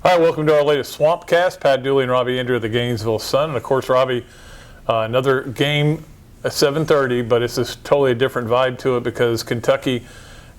All right, welcome to our latest Swampcast. Pat, Dooley and Robbie Andreu of the Gainesville Sun. And, of course, Robbie, another game at 7:30, but it's just totally a different vibe to it because Kentucky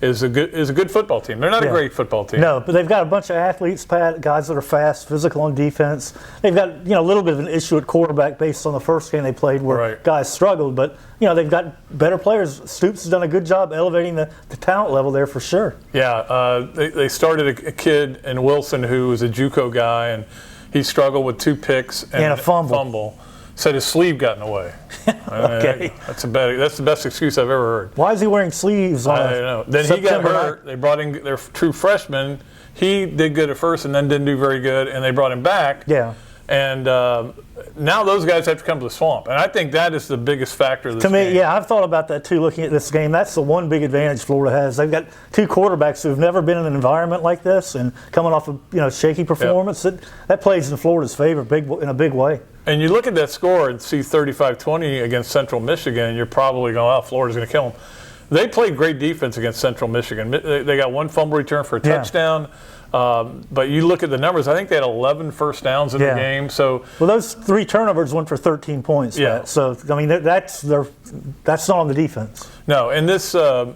is a good football team. They're not a great football team. No, but they've got a bunch of athletes, Pat, guys that are fast, physical on defense. They've got, a little bit of an issue at quarterback based on the first game they played where guys struggled. But, they've got better players. Stoops has done a good job elevating the talent level there for sure. Yeah, they started a kid in Wilson who was a JUCO guy, and he struggled with 2 picks and a fumble. Said his sleeve got in the way. Okay. That's the best excuse I've ever heard. Why is he wearing sleeves on I don't know. Then he got hurt. They brought in their true freshman. He did good at first and then didn't do very good, and they brought him back. Yeah. And now those guys have to come to the Swamp. And I think that is the biggest factor of this game. To me, yeah, I've thought about that too looking at this game. That's the one big advantage Florida has. They've got 2 quarterbacks who've never been in an environment like this and coming off a shaky performance. Yep. That plays in Florida's favor in a big way. And you look at that score and see 35-20 against Central Michigan, and you're probably going, oh, Florida's going to kill them. They played great defense against Central Michigan. They got 1 fumble return for a touchdown. But you look at the numbers, I think they had 11 first downs in the game. So those 3 turnovers went for 13 points. Yeah. Matt. So, I mean, that's not on the defense. No, and this, I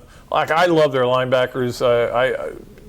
love their linebackers.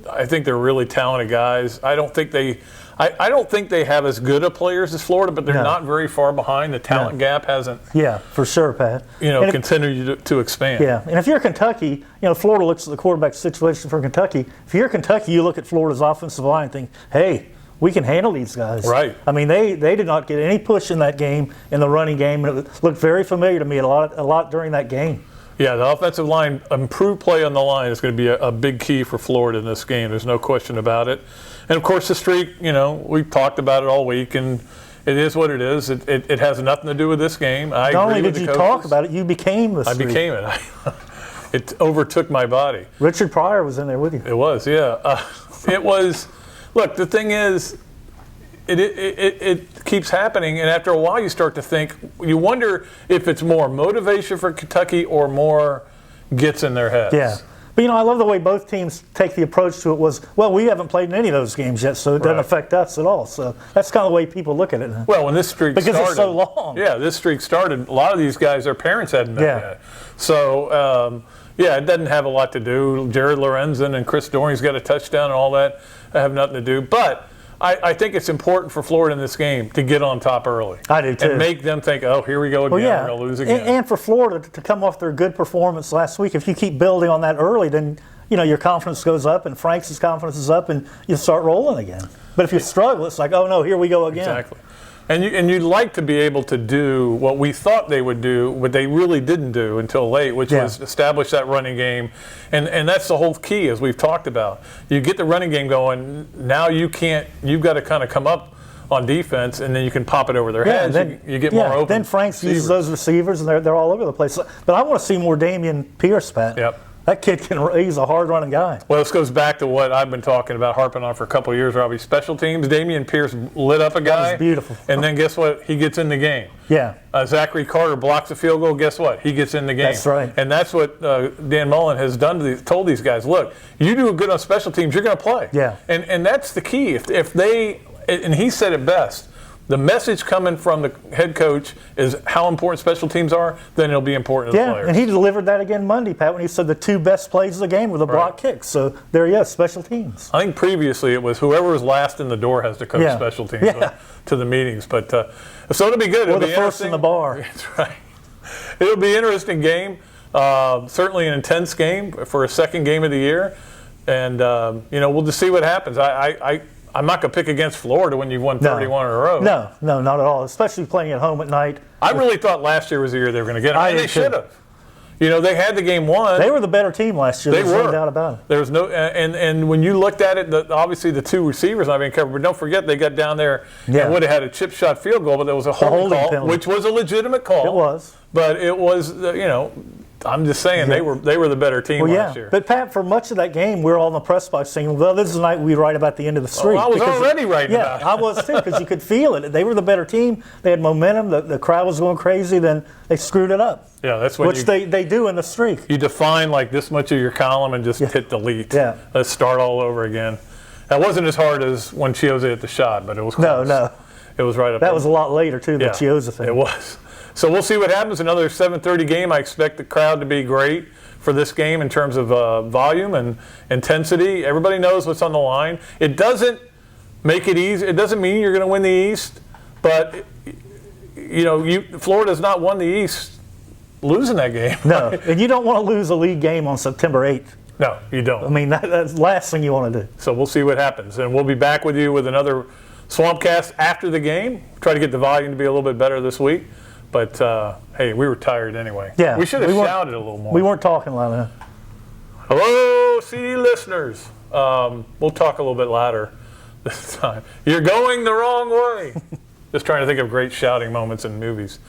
I think they're really talented guys. I don't think they have as good a players as Florida, but they're not very far behind. The talent gap hasn't. Yeah, for sure, Pat. Continued to expand. Yeah, and if you're Kentucky, Florida looks at the quarterback situation for Kentucky. If you're Kentucky, you look at Florida's offensive line and think, hey, we can handle these guys. Right. I mean, they did not get any push in that game, in the running game, and it looked very familiar to me a lot during that game. Yeah, the offensive line, improved play on the line is going to be a big key for Florida in this game. There's no question about it. And, of course, the streak, we've talked about it all week, and it is what it is. It has nothing to do with this game. Not only did you talk about it, you became the streak. I became it. It overtook my body. Richard Pryor was in there with you. It was, yeah. It was – look, the thing is – It keeps happening, and after a while you start to think, you wonder if it's more motivation for Kentucky or more gets in their heads. Yeah. But, I love the way both teams take the approach to it was, well, we haven't played in any of those games yet, so it doesn't affect us at all. So that's kind of the way people look at it now. Well, when this streak started. Because it's so long. Yeah, this streak started. A lot of these guys, their parents hadn't met yet. So, it doesn't have a lot to do. Jared Lorenzen and Chris Doring's got a touchdown and all that have nothing to do. But I think it's important for Florida in this game to get on top early. I do too. And make them think, oh, here we go again, we're going to lose again. And for Florida to come off their good performance last week, if you keep building on that early, then your confidence goes up and Franks' confidence is up and you start rolling again. But if you struggle, it's like, oh no, here we go again. Exactly. And you'd like to be able to do what we thought they would do, but they really didn't do until late, which was establish that running game. And that's the whole key, as we've talked about. You get the running game going, now you've got to kind of come up on defense, and then you can pop it over their heads. Then, you get more open. Then Franks uses those receivers, and they're all over the place. But I want to see more Damian Pierce, Pat. Yep. That kid he's a hard-running guy. Well, this goes back to what I've been talking about, harping on for a couple of years, Robbie. Special teams, Damian Pierce lit up a guy. That was beautiful. And then guess what? He gets in the game. Yeah. Zachary Carter blocks a field goal. Guess what? He gets in the game. That's right. And that's what Dan Mullen has done told these guys, look, you do good on special teams, you're going to play. Yeah. And that's the key. If they, and he said it best, the message coming from the head coach is how important special teams are, then it'll be important to the players. And he delivered that again Monday, Pat, when he said the 2 best plays of the game were the block kicks. So there you go, special teams. I think previously it was whoever was last in the door has to coach special teams to the meetings. But so it'll be good. Or the first in the bar. That's right. It'll be an interesting game. Certainly an intense game for a second game of the year. And, we'll just see what happens. I'm not going to pick against Florida when you've won 31 in a row. No, not at all, especially playing at home at night. I really thought last year was the year they were going to get them, and they should have. They had the game won. They were the better team last year. There's no doubt about it. There was no, and when you looked at it, obviously the 2 receivers not being covered, but don't forget they got down there and would have had a chip shot field goal, but there was a holding call, penalty. Which was a legitimate call. It was. But it was, I'm just saying they were the better team last year. But Pat, for much of that game, we were all in the press box saying, "Well, this is the night we write about the end of the streak." I was already writing about it. I was too, because you could feel it. They were the better team. They had momentum. The crowd was going crazy. Then they screwed it up. Yeah, that's what they do in the streak. You define like this much of your column and just hit delete. Yeah. Let's start all over again. That wasn't as hard as when Chiozza hit the shot, but it was close. No. It was right up That there. was a lot later, too, the Chiozza thing. It was. So we'll see what happens. Another 7:30 game. I expect the crowd to be great for this game in terms of volume and intensity. Everybody knows what's on the line. It doesn't make it easy. It doesn't mean you're going to win the East, but Florida's not won the East losing that game. No, and you don't want to lose a league game on September 8th. No, you don't. I mean, that's the last thing you want to do. So we'll see what happens. And we'll be back with you with another Swampcast after the game. Try to get the volume to be a little bit better this week. But, hey, we were tired anyway. Yeah. We should have shouted a little more. We weren't talking loud enough. Hello, CD listeners. We'll talk a little bit louder this time. You're going the wrong way. Just trying to think of great shouting moments in movies.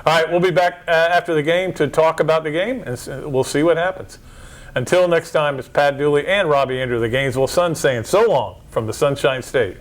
All right, we'll be back after the game to talk about the game, and we'll see what happens. Until next time, it's Pat Dooley and Robbie Andreu, the Gainesville Sun, saying so long from the Sunshine State.